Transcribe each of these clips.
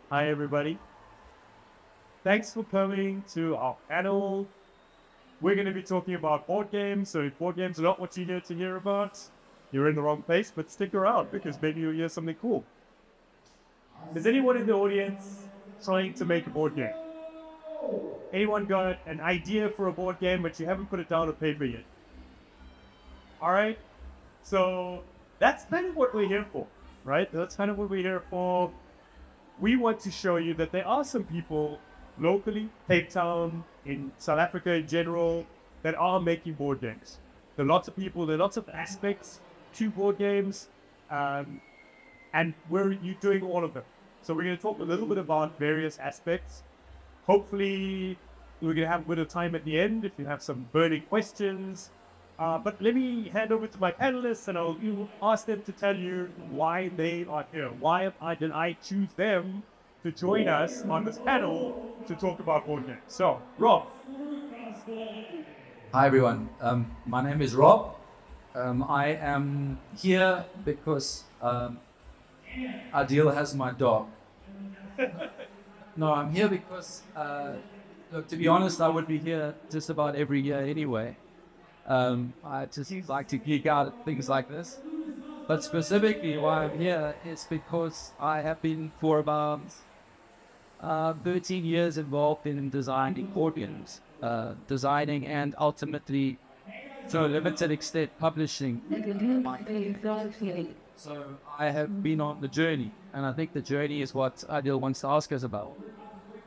Hi, everybody. Thanks for coming to our panel. We're going to be talking about board games. So, if board games are not what you're here to hear about, you're in the wrong place, but stick around because maybe you'll hear something cool. Is anyone in the audience trying to make a board game? Anyone got an idea for a board game, but you haven't put it down on paper yet? All right. So, that's kind of what we're here for, right? That's kind of what we're here for. We want to show you that there are some people locally, Cape Town, in South Africa in general, that are making board games. There are lots of people, there are lots of aspects to board games, and we're doing all of them. So we're going to talk a little bit about various aspects. Hopefully, we're going to have a bit of time at the end if you have some burning questions. But let me hand over to my panelists and I'll ask them to tell you why they are here. Why did I choose them to join us on this panel to talk about board games? So, Rob. Hi everyone, my name is Rob. I am here because Adhil has my dog. No, I'm here because, look, to be honest, I would be here just about every year anyway. I just like to geek out at things like this. But specifically why I'm here is because I have been for about 13 years involved in designing board games, designing and ultimately, to a limited extent, publishing. So I have been on the journey, and I think the journey is what Adhil wants to ask us about.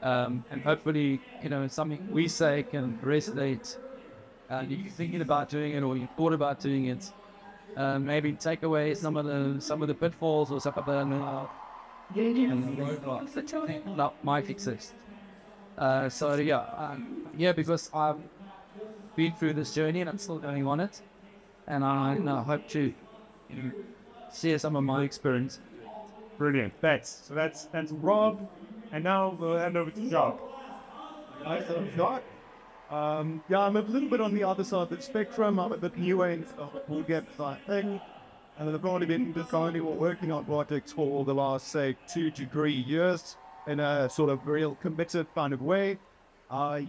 And hopefully, something we say can resonate. If you're thinking about doing it or you thought about doing it, maybe take away some of the pitfalls or some of the roadblocks that might exist. So yeah, I'm here because I've been through this journey and I'm still going on it, and I hope to share some of my experience. Brilliant, thanks. So that's Rob, and now we'll hand over to Jacques. Hi, so I'm Jacques. I'm a little bit on the other side of the spectrum. I'm a bit new age of the Boardgame Designer thing. And I've only been designing or working on projects for the last, say, 2 to 3 years in a sort of real committed kind of way. I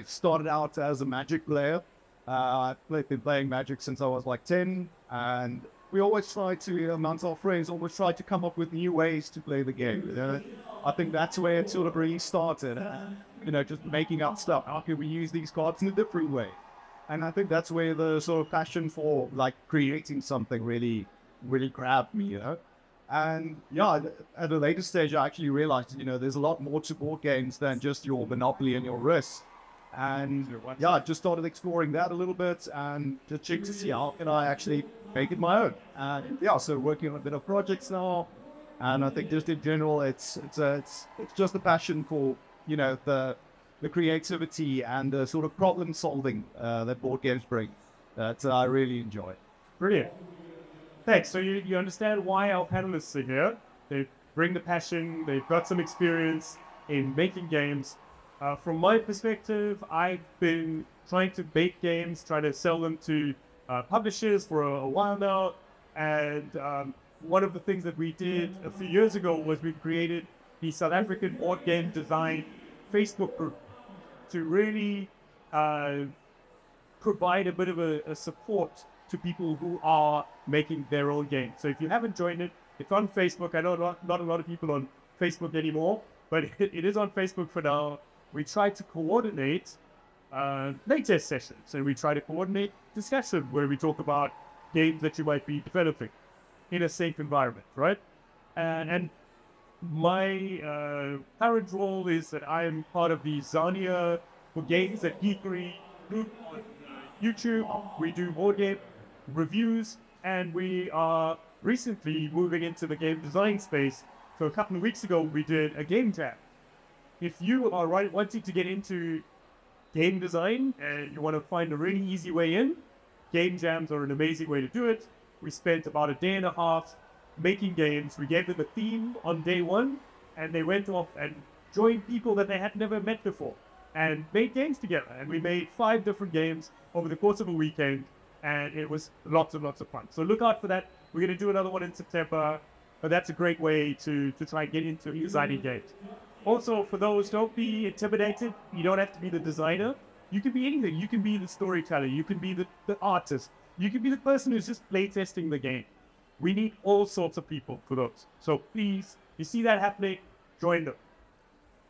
started out as a Magic player. I've been playing Magic since I was like 10. And we always try to, amongst our friends, always try to come up with new ways to play the game. I think that's where it sort of really started. Just making up stuff. How can we use these cards in a different way? And I think that's where the sort of passion for like creating something really grabbed me, And yeah, at a later stage, I actually realized, there's a lot more to board games than just your Monopoly and your Risk. And yeah, I just started exploring that a little bit and just check to see how can I actually make it my own. And yeah, so working on a bit of projects now. And I think just in general, it's just a passion for, the creativity and the sort of problem solving that board games bring that I really enjoy. Brilliant. Thanks. So you understand why our panelists are here. They bring the passion, they've got some experience in making games. From my perspective, I've been trying to make games, trying to sell them to publishers for a while now. And one of the things that we did a few years ago was we created the South African Boardgame Design Facebook group to really provide a bit of a support to people who are making their own games. So if you haven't joined it, it's on Facebook. I know not a lot of people on Facebook anymore, but it is on Facebook for now. We try to coordinate playtest sessions, and we try to coordinate discussion where we talk about games that you might be developing in a safe environment, right? And my current role is that I am part of the Zarnia for Games at Geekery group on YouTube. We do board game reviews, and we are recently moving into the game design space. So a couple of weeks ago, we did a game jam. If you are wanting to get into game design and you want to find a really easy way in, game jams are an amazing way to do it. We spent about a day and a half making games. We gave them a theme on day one, and they went off and joined people that they had never met before and made games together. And we made 5 different games over the course of a weekend, and it was lots and lots of fun. So look out for that. We're going to do another one in September. but that's a great way to try and get into designing games. Also, for those, don't be intimidated. You don't have to be the designer. You can be anything. You can be the storyteller. You can be the artist. You can be the person who's just playtesting the game. We need all sorts of people for those. So please, you see that happening, join them.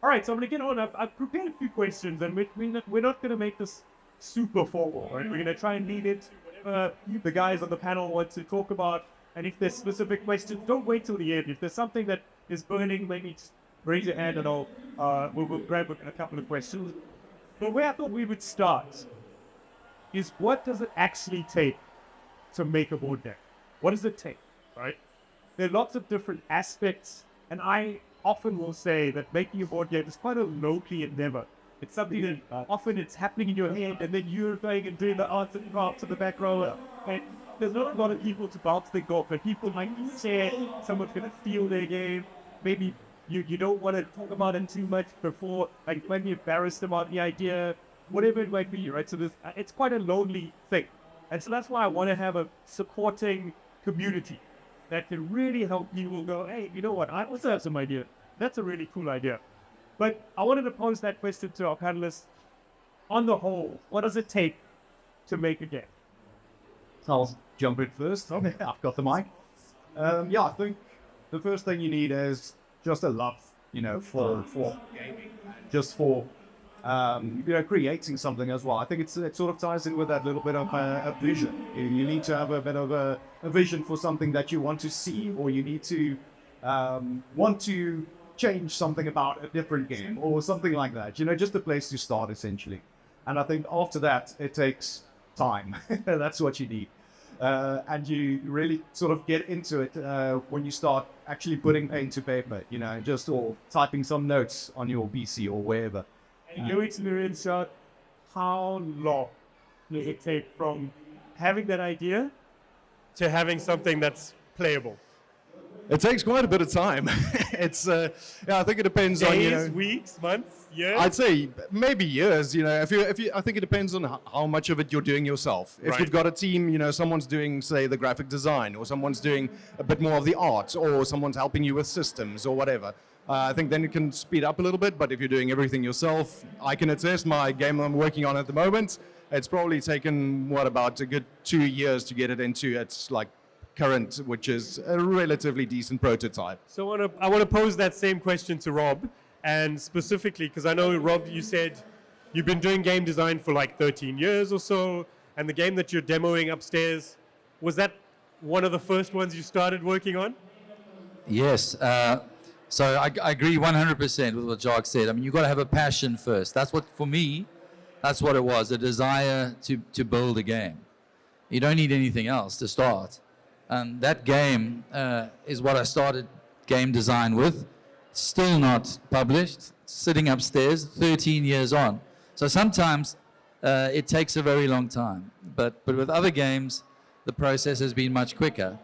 All right, so I'm going to get on. I've prepared a few questions, and we're not going to make this super formal, right? We're going to try and lead it to whatever the guys on the panel want to talk about. And if there's specific questions, don't wait till the end. If there's something that is burning, maybe just raise your hand and we'll grab a couple of questions. But where I thought we would start is, what does it actually take to make a board game? What does it take, right? There are lots of different aspects, and I often will say that making a board game is quite a low-key endeavor. It's something that often it's happening in your head, and then you're going and doing the arts and crafts in the background. And there's not a lot of people to bounce things off, and people might be scared someone's going to steal their game. Maybe you don't want to talk about it too much before, like, you might be embarrassed about the idea, whatever it might be, right? So it's quite a lonely thing. And so that's why I want to have a supporting community that can really help people go, hey, you know what, I also have some idea. That's a really cool idea. But I wanted to pose that question to our panelists. On the whole, what does it take to make a game? I'll jump in first. Okay, I've got the mic. I think the first thing you need is just a love, for gaming, just for creating something as well. I think it sort of ties in with that little bit of a vision. You need to have a bit of a vision for something that you want to see, or you need to want to change something about a different game or something like that. Just a place to start, essentially. And I think after that, it takes time. That's what you need. And you really sort of get into it when you start actually putting pen to paper, just or typing some notes on your PC or wherever. And your experience, how long does it take from having that idea to having something that's playable? It takes quite a bit of time. It's I think it depends on days, weeks, months, years. I'd say maybe years. If you, I think it depends on how much of it you're doing yourself. If you've got a team, someone's doing, say, the graphic design, or someone's doing a bit more of the art, or someone's helping you with systems or whatever. I think then it can speed up a little bit. But if you're doing everything yourself, I can attest, my game I'm working on at the moment, it's probably taken about a good 2 years to get it into its current, which is a relatively decent prototype. So I want to pose that same question to Rob, and specifically because I know, Rob, you said you've been doing game design for 13 years or so, and the game that you're demoing upstairs, was that one of the first ones you started working on? Yes. So I agree 100% with what Jacques said. I mean, you've got to have a passion first. That's what, for me, that's what it was, a desire to build a game. You don't need anything else to start. And that game is what I started game design with. Still not published, sitting upstairs, 13 years on. So sometimes it takes a very long time. But with other games, the process has been much quicker.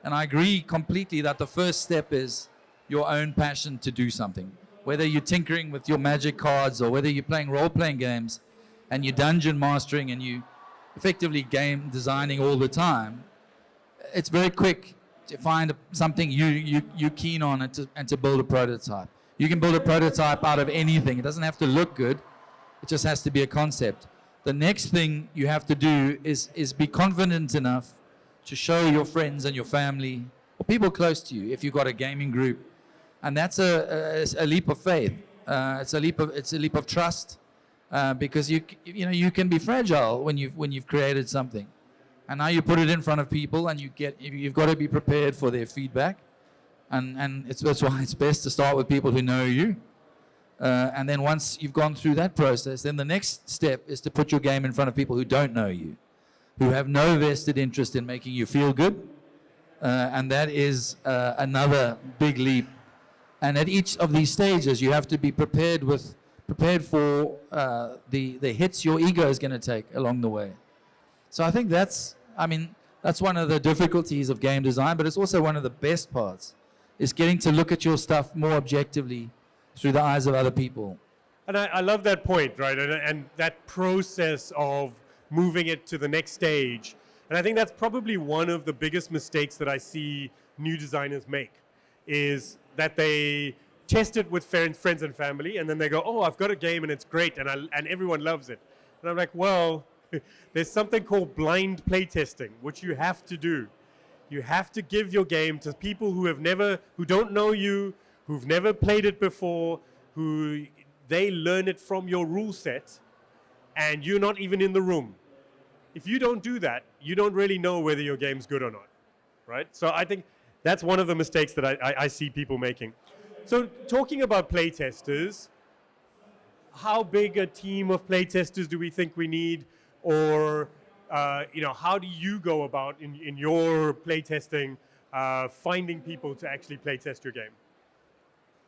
And I agree completely that the first step is your own passion to do something. Whether you're tinkering with your magic cards, or whether you're playing role-playing games and you're dungeon mastering and you effectively game designing all the time, it's very quick to find something you're keen on and to build a prototype. You can build a prototype out of anything. It doesn't have to look good. It just has to be a concept. The next thing you have to do is be confident enough to show your friends and your family or people close to you if you've got a gaming group. And that's a leap of faith. It's a leap of trust because you can be fragile when you've created something. And now you put it in front of people, and you've got to be prepared for their feedback, and that's why it's best to start with people who know you, and then once you've gone through that process, then the next step is to put your game in front of people who don't know you, who have no vested interest in making you feel good, and that is another big leap. And at each of these stages, you have to be prepared for the hits your ego is going to take along the way. So I think that's one of the difficulties of game design, but it's also one of the best parts, is getting to look at your stuff more objectively through the eyes of other people. And I love that point, right? And that process of moving it to the next stage. And I think that's probably one of the biggest mistakes that I see new designers make. is that they test it with friends and family, and then they go, oh, I've got a game and it's great, and everyone loves it. And I'm like, well, there's something called blind playtesting, which you have to do. You have to give your game to people who don't know you, who've never played it before, who they learn it from your rule set, and you're not even in the room. If you don't do that, you don't really know whether your game's good or not, right? So I think that's one of the mistakes that I see people making. So talking about playtesters, how big a team of playtesters do we think we need? Or how do you go about in your playtesting finding people to actually playtest your game?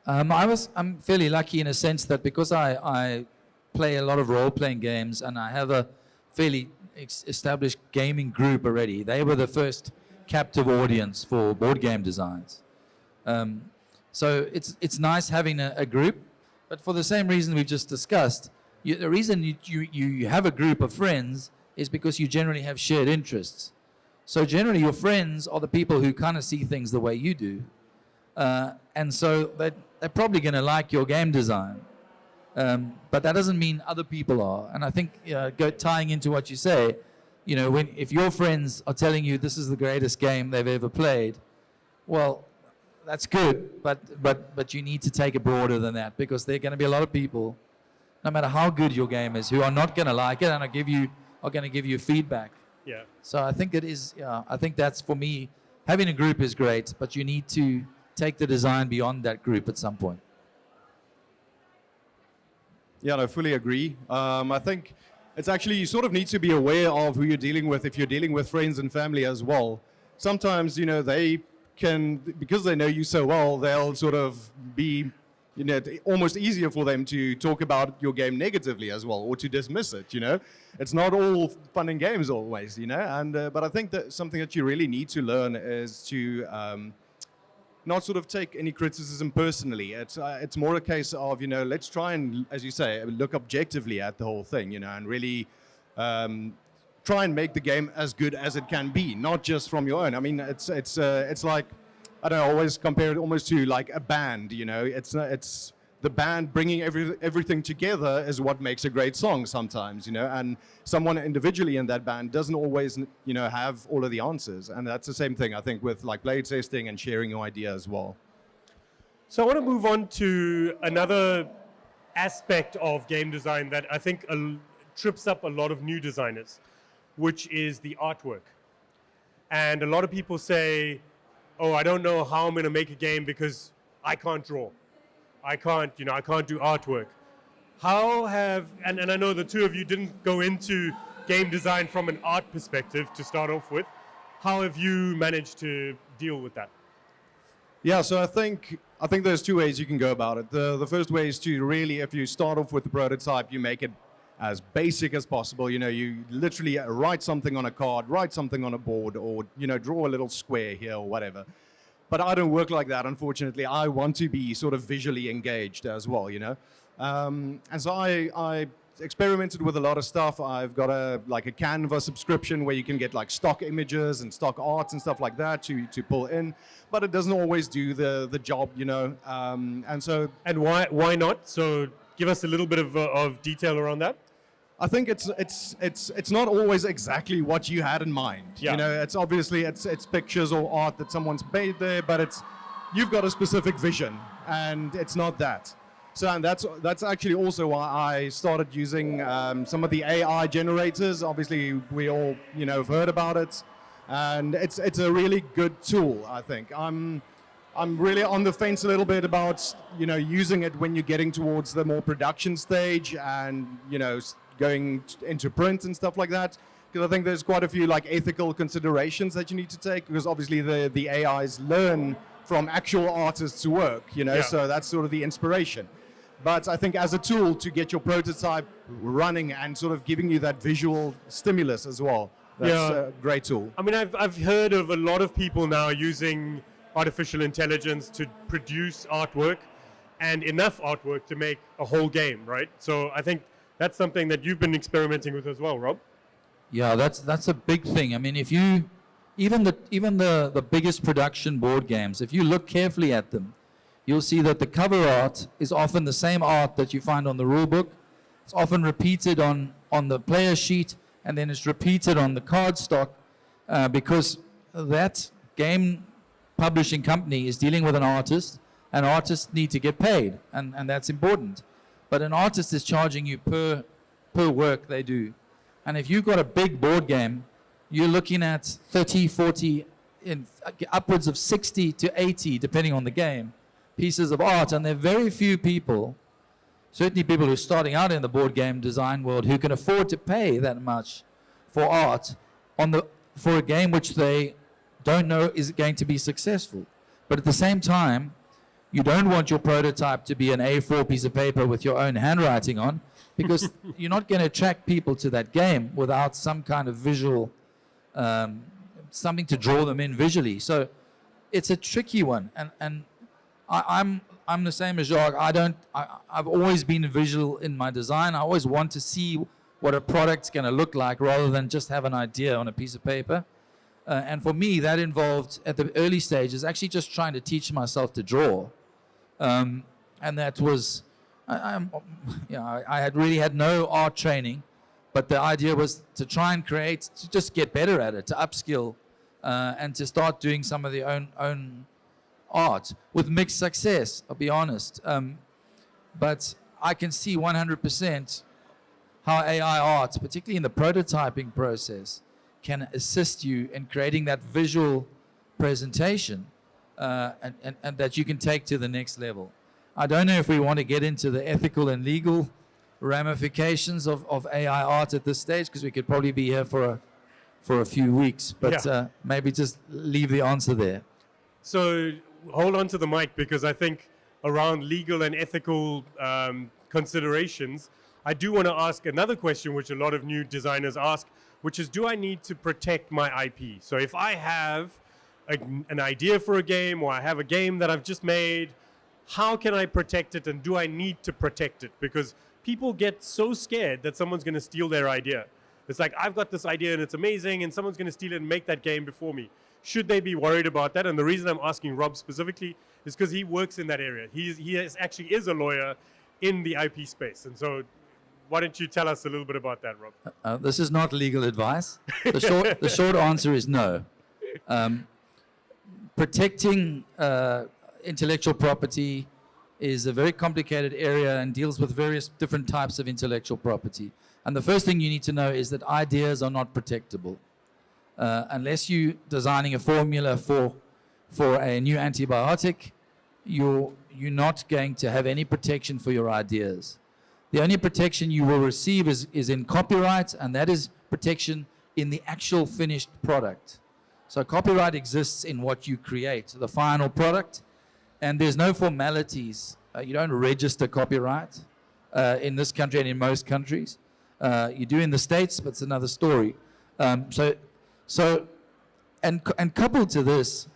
I'm fairly lucky in a sense that because I play a lot of role-playing games and I have a fairly established gaming group already. They were the first captive audience for board game designs. So it's nice having a group, but for the same reason we've just discussed, the reason you have a group of friends is because you generally have shared interests. So generally your friends are the people who kind of see things the way you do. And so they're probably going to like your game design. But that doesn't mean other people are. And I think tying into what you say, if your friends are telling you this is the greatest game they've ever played, well, that's good, but you need to take it broader than that, because there are going to be a lot of people, no matter how good your game is, who are not going to like it and are going to give you feedback. Yeah. So I think I think that's, for me, having a group is great, but you need to take the design beyond that group at some point. Yeah, I fully agree. I think it's actually, you sort of need to be aware of who you're dealing with if you're dealing with friends and family as well. Sometimes, they can, because they know you so well, they'll sort of be, almost easier for them to talk about your game negatively as well, or to dismiss it, It's not all fun and games always, and but I think that something that you really need to learn is to not sort of take any criticism personally. It's more a case of, let's try and, as you say, look objectively at the whole thing, and really try and make the game as good as it can be, not just from your own. I mean, it's like, I don't know, I always compare it almost to like a band, it's the band bringing everything together is what makes a great song sometimes, and someone individually in that band doesn't always, have all of the answers. And that's the same thing, I think, with like play testing and sharing your idea as well. So I want to move on to another aspect of game design that I think trips up a lot of new designers, which is the artwork. And a lot of people say, oh, I don't know how I'm going to make a game because I can't draw. I can't do artwork. And I know the two of you didn't go into game design from an art perspective to start off with. How have you managed to deal with that? Yeah, so I think there's two ways you can go about it. The first way is to really, if you start off with the prototype, you make it as basic as possible. You literally write something on a card, write something on a board, or, draw a little square here or whatever. But I don't work like that, unfortunately. I want to be sort of visually engaged as well, And so I experimented with a lot of stuff. I've got a Canva subscription where you can get like stock images and stock art and stuff like that to pull in. But it doesn't always do the job, And why not? So give us a little bit of detail around that. I think it's not always exactly what you had in mind. Yeah. It's obviously it's pictures or art that someone's made there, but you've got a specific vision, and it's not that. So, and that's actually also why I started using some of the AI generators. Obviously, we all have heard about it, and it's a really good tool. I think I'm really on the fence a little bit about using it when you're getting towards the more production stage and going into print and stuff like that, because I think there's quite a few like ethical considerations that you need to take, because obviously the AIs learn from actual artists' work, Yeah. So that's sort of the inspiration. But I think as a tool to get your prototype running and sort of giving you that visual stimulus as well, that's a great tool. I mean, I've heard of a lot of people now using artificial intelligence to produce artwork, and enough artwork to make a whole game, right? So I think that's something that you've been experimenting with as well, Rob. Yeah, that's a big thing. I mean, if you even the biggest production board games, if you look carefully at them, you'll see that the cover art is often the same art that you find on the rule book. It's often repeated on the player sheet, and then it's repeated on the cardstock because that game publishing company is dealing with an artist, and artists need to get paid, and that's important. But an artist is charging you per work they do. And if you've got a big board game, you're looking at 30, 40, upwards of 60 to 80, depending on the game, pieces of art. And there are very few people, certainly people who are starting out in the board game design world, who can afford to pay that much for art for a game which they don't know is going to be successful. But at the same time, you don't want your prototype to be an A4 piece of paper with your own handwriting on, because you're not going to attract people to that game without some kind of visual, something to draw them in visually. So it's a tricky one, and I'm the same as Jacques. I've always been visual in my design. I always want to see what a product's going to look like rather than just have an idea on a piece of paper. And for me, that involved, at the early stages, actually just trying to teach myself to draw. And that was, I had really had no art training, but the idea was to try and create, to just get better at it, to upskill, and to start doing some of the own art with mixed success, I'll be honest. But I can see 100% how AI art, particularly in the prototyping process, can assist you in creating that visual presentation and that you can take to the next level. I don't know if we want to get into the ethical and legal ramifications of AI art at this stage, because we could probably be here for a few weeks, but maybe just leave the answer there. So hold on to the mic, because I think around legal and ethical considerations, I do want to ask another question which a lot of new designers ask, which is, do I need to protect my IP? So if I have an idea for a game, or I have a game that I've just made, how can I protect it, and do I need to protect it? Because people get so scared that someone's going to steal their idea. It's like, I've got this idea and it's amazing, and someone's going to steal it and make that game before me. Should they be worried about that? And the reason I'm asking Rob specifically is because he works in that area. He actually is a lawyer in the IP space. And so why don't you tell us a little bit about that, Rob? This is not legal advice. The short answer is no. Protecting intellectual property is a very complicated area and deals with various different types of intellectual property. And the first thing you need to know is that ideas are not protectable. Unless you're designing a formula for a new antibiotic, you're not going to have any protection for your ideas. The only protection you will receive is in copyright, and that is protection in the actual finished product. So copyright exists in what you create, the final product, and there's no formalities. You don't register copyright in this country and in most countries. You do in the States, but it's another story. So coupled to this,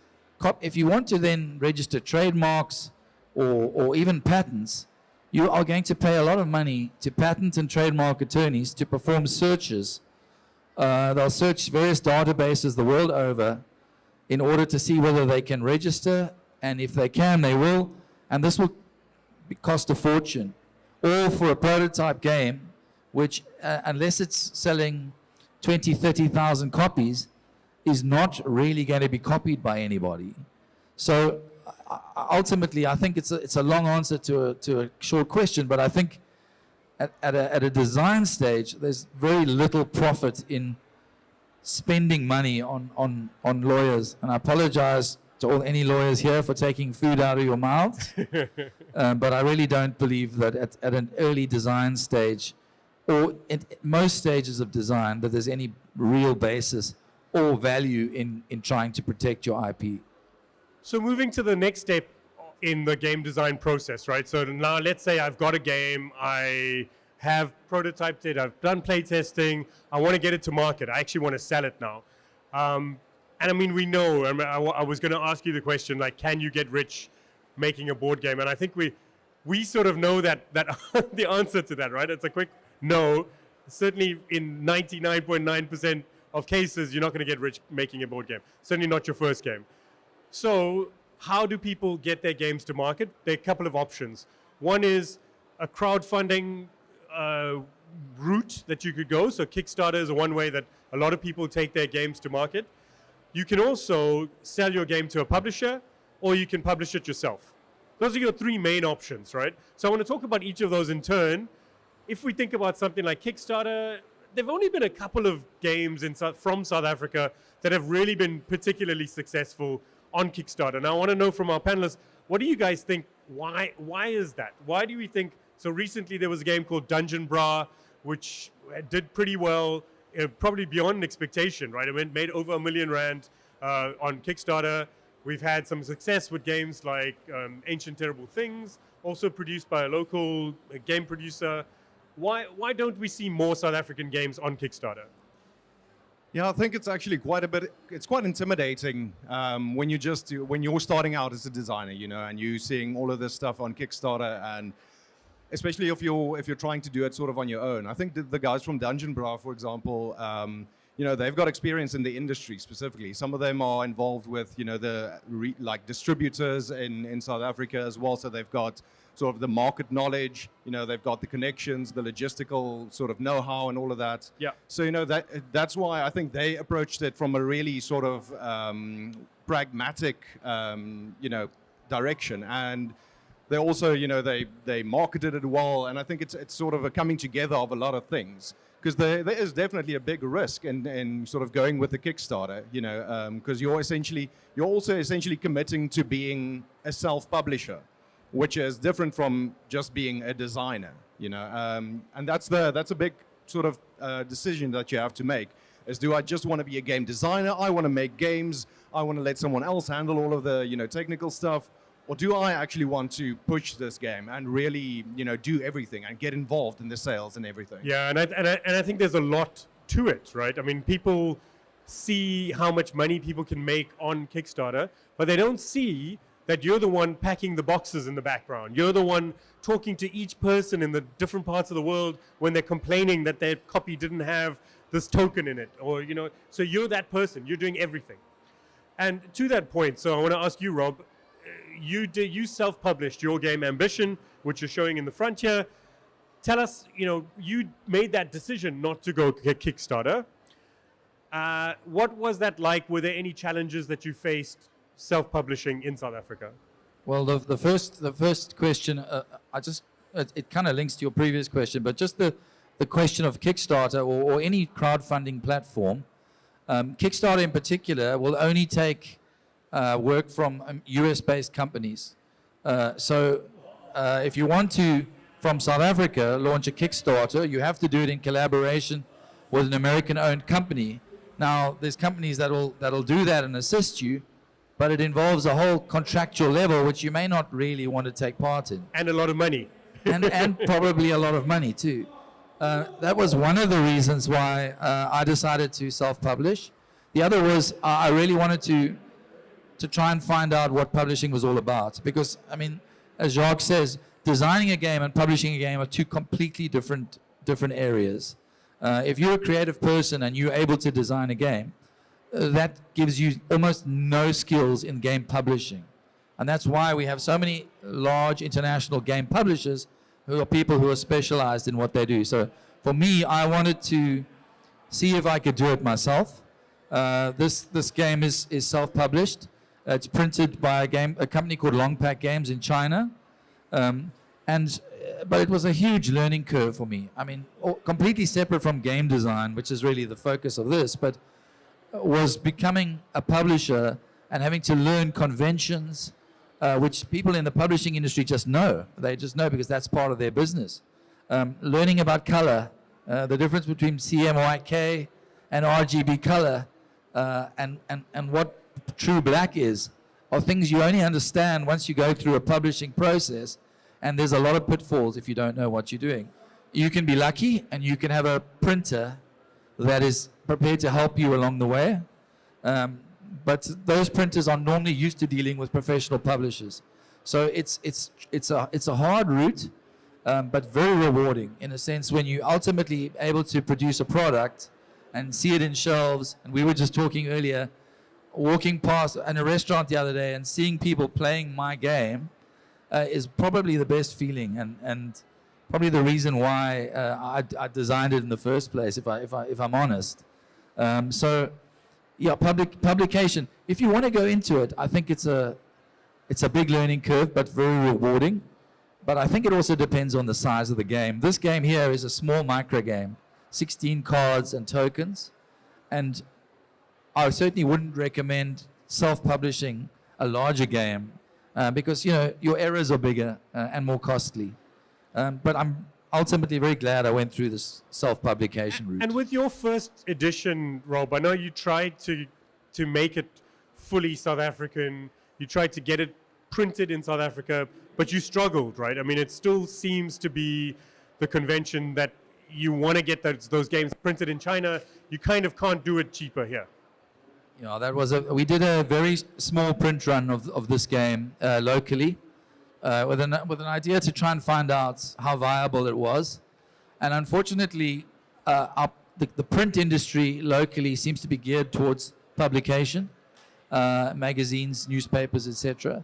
if you want to then register trademarks or even patents, you are going to pay a lot of money to patent and trademark attorneys to perform searches. They'll search various databases the world over in order to see whether they can register, and if they can, they will, and this will cost a fortune. Or for a prototype game, which unless it's selling 20, 30,000 copies, is not really going to be copied by anybody. So ultimately, I think it's a long answer to a short question, but I think at a design stage, there's very little profit in spending money on lawyers. And I apologize to any lawyers here for taking food out of your mouths, but I really don't believe that at an early design stage, or at most stages of design, that there's any real basis or value in trying to protect your IP. So moving to the next step in the game design process, right? So now let's say I've got a game, I have prototyped it, I've done play testing, I want to get it to market, I actually want to sell it now. And I mean, we know, I was going to ask you the question, like, can you get rich making a board game? And I think we sort of know that the answer to that, right? It's a quick no. Certainly in 99.9% of cases, you're not going to get rich making a board game. Certainly not your first game. So how do people get their games to market? There are a couple of options. One is a crowdfunding route that you could go. So Kickstarter is one way that a lot of people take their games to market. You can also sell your game to a publisher, or you can publish it yourself. Those are your three main options, right? So I want to talk about each of those in turn. If we think about something like Kickstarter, there have only been a couple of games from South Africa that have really been particularly successful on Kickstarter. Now I want to know from our panelists, what do you guys think? Why is that? Why do we think? So recently there was a game called Dungeon Bra, which did pretty well, probably beyond expectation, right? It made over R1 million on Kickstarter. We've had some success with games like Ancient Terrible Things, also produced by a local game producer. Why don't we see more South African games on Kickstarter? Yeah, I think it's actually quite a bit. It's quite intimidating when you're starting out as a designer, and you're seeing all of this stuff on Kickstarter, and especially if you're trying to do it sort of on your own. I think the guys from Dungeon Bra, for example, they've got experience in the industry specifically. Some of them are involved with like distributors in South Africa as well, so they've got sort of the market knowledge, they've got the connections, the logistical sort of know-how and all of that. Yeah. So, that's why I think they approached it from a really sort of pragmatic, direction. And they also, they marketed it well. And I think it's sort of a coming together of a lot of things. Because there is definitely a big risk in sort of going with the Kickstarter, because you're also essentially committing to being a self-publisher, which is different from just being a designer, and that's a big sort of decision that you have to make. Is, do I just want to be a game designer? I want to make games. I want to let someone else handle all of the technical stuff, or do I actually want to push this game and really do everything and get involved in the sales and everything? Yeah, and I think there's a lot to it, right? I mean, people see how much money people can make on Kickstarter, but they don't see that you're the one packing the boxes in the background. You're the one talking to each person in the different parts of the world when they're complaining that their copy didn't have this token in it, or so you're that person. You're doing everything. And to that point, so I want to ask you, Rob, you self-published your game Ambition, which you're showing in the front here. Tell us, you made that decision not to go Kickstarter. What was that like? Were there any challenges that you faced self-publishing in South Africa? Well, the first question, it kind of links to your previous question, but just the question of Kickstarter or any crowdfunding platform, Kickstarter in particular will only take work from US-based companies. So if you want to, from South Africa, launch a Kickstarter, you have to do it in collaboration with an American-owned company. Now, there's companies that'll do that and assist you, but it involves a whole contractual level which you may not really want to take part in. And a lot of money. and probably a lot of money too. That was one of the reasons why I decided to self-publish. The other was I really wanted to try and find out what publishing was all about. Because, I mean, as Jacques says, designing a game and publishing a game are two completely different areas. If you're a creative person and you're able to design a game, that gives you almost no skills in game publishing. And that's why we have so many large international game publishers who are people who are specialized in what they do. So for me, I wanted to see if I could do it myself. This game is self-published. It's printed by a company called Longpack Games in China. But it was a huge learning curve for me. I mean, completely separate from game design, which is really the focus of this, but was becoming a publisher and having to learn conventions, which people in the publishing industry just know. They just know because that's part of their business. Learning about color, the difference between CMYK and RGB color, and what true black is, are things you only understand once you go through a publishing process, and there's a lot of pitfalls if you don't know what you're doing. You can be lucky and you can have a printer that is prepared to help you along the way. But those printers are normally used to dealing with professional publishers. So it's a hard route, but very rewarding in a sense when you ultimately able to produce a product and see it in shelves. And we were just talking earlier, walking past in a restaurant the other day and seeing people playing my game is probably the best feeling, and probably the reason why I designed it in the first place, if I'm honest. So, yeah, publication. If you want to go into it, I think it's a big learning curve, but very rewarding. But I think it also depends on the size of the game. This game here is a small micro game, 16 cards and tokens, and I certainly wouldn't recommend self-publishing a larger game because your errors are bigger and more costly. But I'm ultimately very glad I went through this self-publication route. And with your first edition, Rob, I know you tried to make it fully South African. You tried to get it printed in South Africa, but you struggled, right? I mean, it still seems to be the convention that you want to get those games printed in China. You kind of can't do it cheaper here. We did a very small print run of this game locally with an idea to try and find out how viable it was. And unfortunately, the print industry locally seems to be geared towards publication, magazines, newspapers, etc.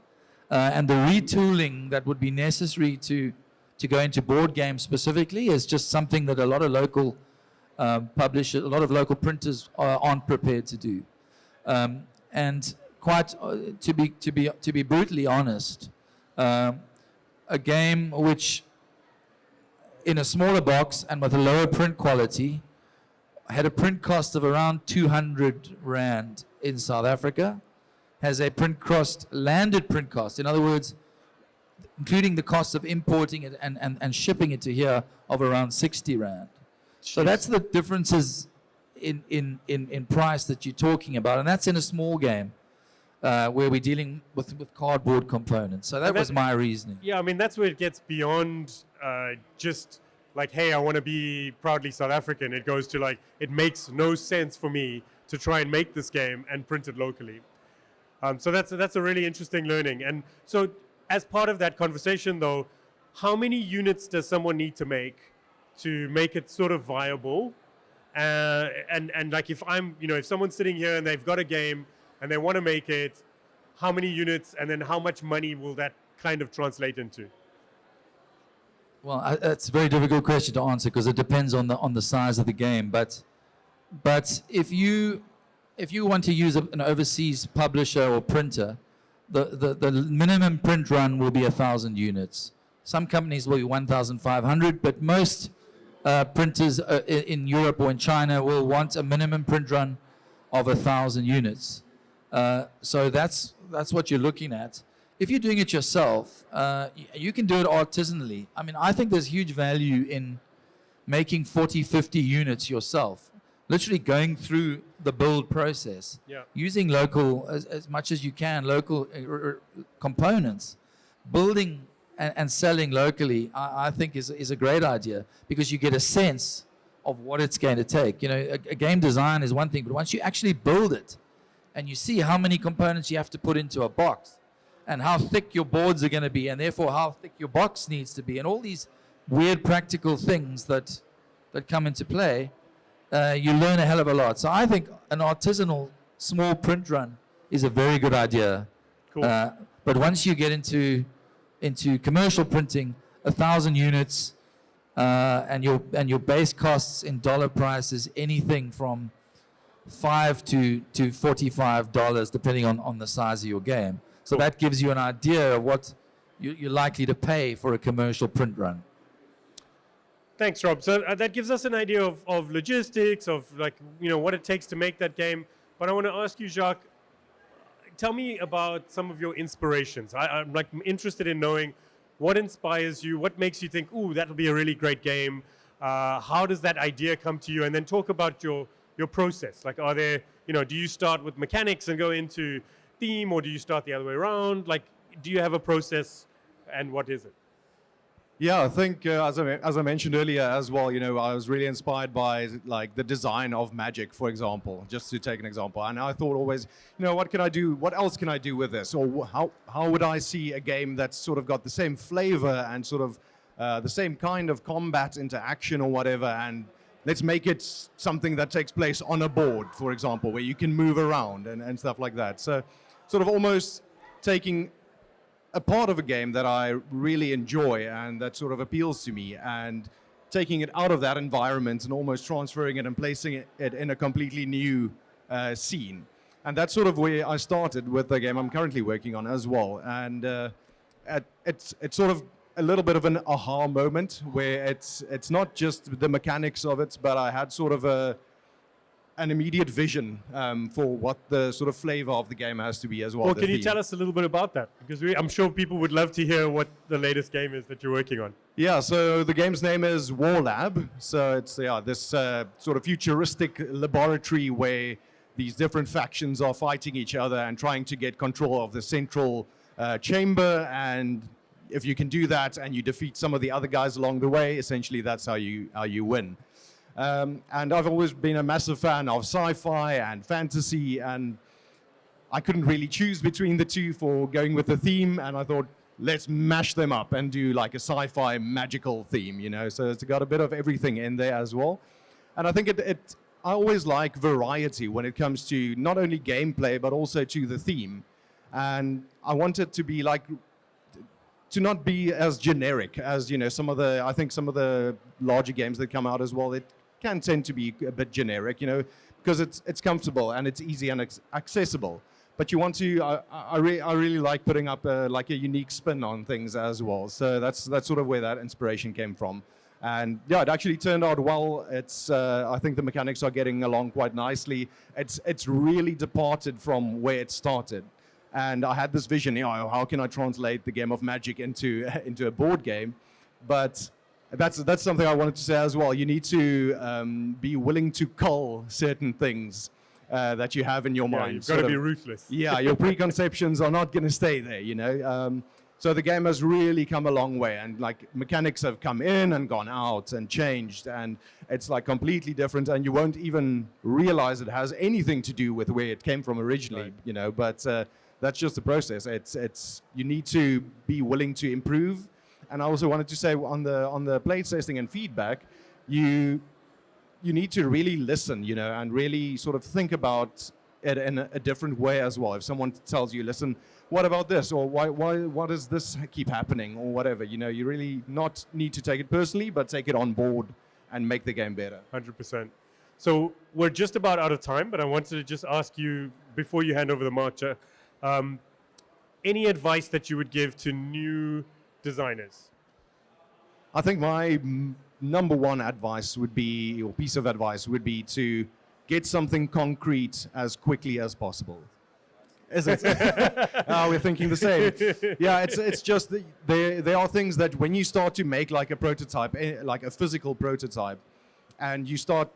And the retooling that would be necessary to go into board games specifically is just something that a lot of local publishers, a lot of local printers aren't prepared to do. And quite to be brutally honest, a game which in a smaller box and with a lower print quality had a print cost of around 200 Rand in South Africa, has a landed print cost, in other words, including the cost of importing it and shipping it to here, of around 60 Rand. So that's the differences in price that you're talking about, and that's in a small game where we're dealing with cardboard components. So that was my reasoning. Yeah, I mean, that's where it gets beyond just like, hey, I want to be proudly South African. It goes to like, it makes no sense for me to try and make this game and print it locally. So that's a really interesting learning. And so as part of that conversation, though, how many units does someone need to make it sort of viable? And like if if someone's sitting here and they've got a game and they want to make it, how many units and then how much money will that kind of translate into? Well, that's a very difficult question to answer because it depends on the size of the game. But if you want to use an overseas publisher or printer, the minimum print run will be 1,000 units. Some companies will be 1,500, but most printers in Europe or in China will want a minimum print run of 1,000 units. So that's what you're looking at. If you're doing it yourself, you can do it artisanally. I mean, I think there's huge value in making 40, 50 units yourself. Literally going through the build process, using local, as much as you can, local components, building and selling locally, I think is a great idea because you get a sense of what it's going to take. A game design is one thing, but once you actually build it and you see how many components you have to put into a box and how thick your boards are going to be and therefore how thick your box needs to be and all these weird practical things that come into play, you learn a hell of a lot. So I think an artisanal small print run is a very good idea. Cool. But once you get into commercial printing, 1,000 units, and your base costs in dollar price is anything from $5 to $45, depending on the size of your game. So that gives you an idea of what you're likely to pay for a commercial print run. Thanks, Rob. So that gives us an idea of logistics, of what it takes to make that game. But I want to ask you, Jacques, tell me about some of your inspirations. I'm interested in knowing what inspires you, what makes you think, ooh, that'll be a really great game. How does that idea come to you? And then talk about your process. Like, are there, do you start with mechanics and go into theme, or do you start the other way around? Like, do you have a process, and what is it? Yeah, I think as I mentioned earlier as well, I was really inspired by like the design of Magic, for example, just to take an example. And I thought always, what can I do? What else can I do with this? Or how would I see a game that's sort of got the same flavor and sort of the same kind of combat interaction or whatever, and let's make it something that takes place on a board, for example, where you can move around and stuff like that. So sort of almost taking a part of a game that I really enjoy and that sort of appeals to me, and taking it out of that environment and almost transferring it and placing it in a completely new scene. And that's sort of where I started with the game I'm currently working on as well. And it's sort of a little bit of an aha moment where it's not just the mechanics of it, but I had sort of an immediate vision for what the sort of flavor of the game has to be as well. Well, can you tell us a little bit about that? Because I'm sure people would love to hear what the latest game is that you're working on. Yeah, so the game's name is War Lab. So it's this sort of futuristic laboratory where these different factions are fighting each other and trying to get control of the central chamber. And if you can do that and you defeat some of the other guys along the way, essentially that's how you win. And I've always been a massive fan of sci-fi and fantasy, and I couldn't really choose between the two for going with the theme, and I thought, let's mash them up and do like a sci-fi magical theme, you know, so it's got a bit of everything in there as well. And I think I always like variety when it comes to not only gameplay, but also to the theme. And I want it to be like, to not be as generic as, you know, some of the larger games that come out as well. It can tend to be a bit generic, you know, because it's comfortable and it's easy and accessible. But you want to, I really like putting up like a unique spin on things as well. So that's sort of where that inspiration came from. And yeah, it actually turned out well. I think the mechanics are getting along quite nicely. It's really departed from where it started. And I had this vision, you know, how can I translate the game of Magic into a board game? But that's something I wanted to say as well. You need to be willing to cull certain things that you have in your mind. You've got to be ruthless. Yeah, your preconceptions are not going to stay there, you know. So the game has really come a long way, and like mechanics have come in and gone out and changed, and it's like completely different, and you won't even realize it has anything to do with where it came from originally, right. You know. But that's just the process. It's you need to be willing to improve. And I also wanted to say on the play testing and feedback, you need to really listen, you know, and really sort of think about it in a different way as well. If someone tells you, listen, what about this? Or why does this keep happening? Or whatever, you know, you really not need to take it personally, but take it on board and make the game better. 100%. So we're just about out of time, but I wanted to just ask you, before you hand over the marcher, any advice that you would give to new designers? I think my number one advice would be, or piece of advice would be, to get something concrete as quickly as possible. Is it? We're thinking the same. Yeah, it's just there are things that when you start to make like a prototype, like a physical prototype, and you start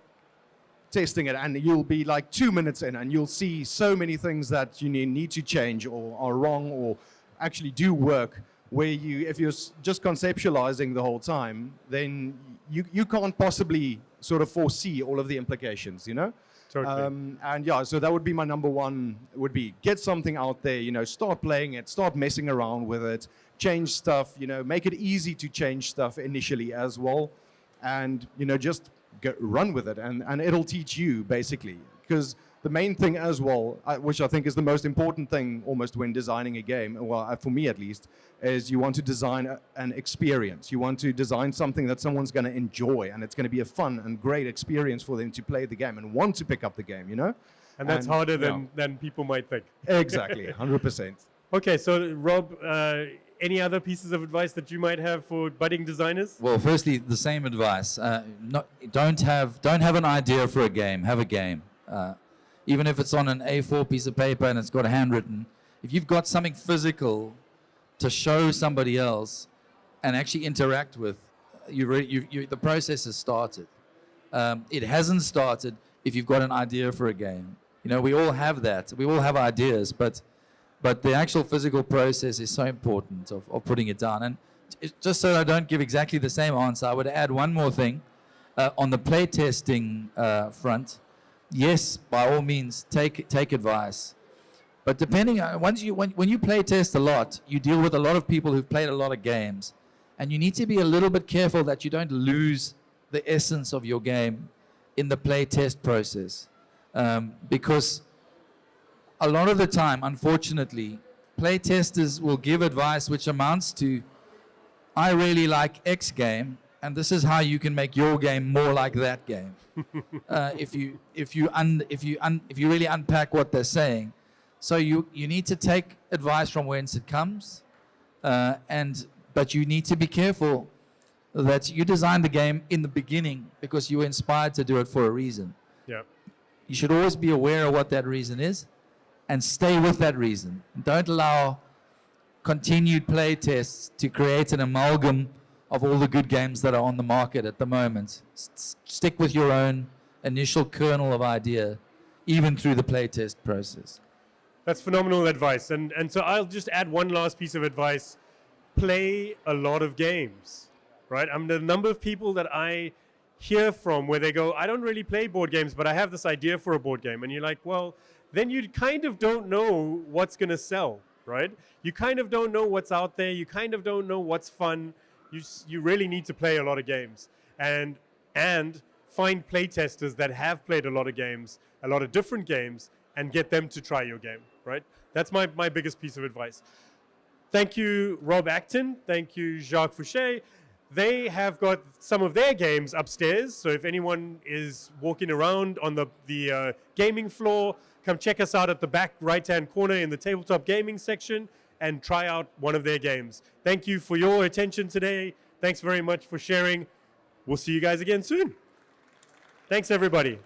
testing it, and you'll be like 2 minutes in, and you'll see so many things that you need to change or are wrong or actually do work, where if you're just conceptualizing the whole time, then you can't possibly sort of foresee all of the implications, you know? Totally. And yeah, so that would be my number one, would be get something out there, you know, start playing it, start messing around with it, change stuff, you know, make it easy to change stuff initially as well. And, you know, just run with it, and it'll teach you basically. Because the main thing as well, which I think is the most important thing almost when designing a game, well, for me at least, is you want to design an experience. You want to design something that someone's going to enjoy, and it's going to be a fun and great experience for them to play the game and want to pick up the game, you know? And that's harder than people might think. Exactly, 100%. Okay, so Rob, any other pieces of advice that you might have for budding designers? Well, firstly, the same advice. Don't have an idea for a game. Have a game. Even if it's on an A4 piece of paper and it's got handwritten, if you've got something physical to show somebody else and actually interact with, the process has started. It hasn't started if you've got an idea for a game. You know, we all have that. We all have ideas, but the actual physical process is so important of putting it down. And just so I don't give exactly the same answer, I would add one more thing. On the play testing front, yes, by all means, take advice. But depending on, when you play test a lot, you deal with a lot of people who've played a lot of games. And you need to be a little bit careful that you don't lose the essence of your game in the play test process, because a lot of the time, unfortunately, play testers will give advice which amounts to, I really like X game, and this is how you can make your game more like that game. If you really unpack what they're saying, so you need to take advice from whence it comes, but you need to be careful that you designed the game in the beginning because you were inspired to do it for a reason. Yeah. You should always be aware of what that reason is and stay with that reason. Don't allow continued play tests to create an amalgam of all the good games that are on the market at the moment. Stick with your own initial kernel of idea, even through the play test process. That's phenomenal advice. And so I'll just add one last piece of advice. Play a lot of games, right? I mean, the number of people that I hear from where they go, I don't really play board games, but I have this idea for a board game. And you're like, well, then you kind of don't know what's going to sell, right? You kind of don't know what's out there. You kind of don't know what's fun. You really need to play a lot of games and find play testers that have played a lot of games, a lot of different games, and get them to try your game, right? That's my biggest piece of advice. Thank you, Rob Acton. Thank you, Jacques Fouché. They have got some of their games upstairs. So if anyone is walking around on the gaming floor, come check us out at the back right-hand corner in the tabletop gaming section and try out one of their games. Thank you for your attention today. Thanks very much for sharing. We'll see you guys again soon. Thanks, everybody.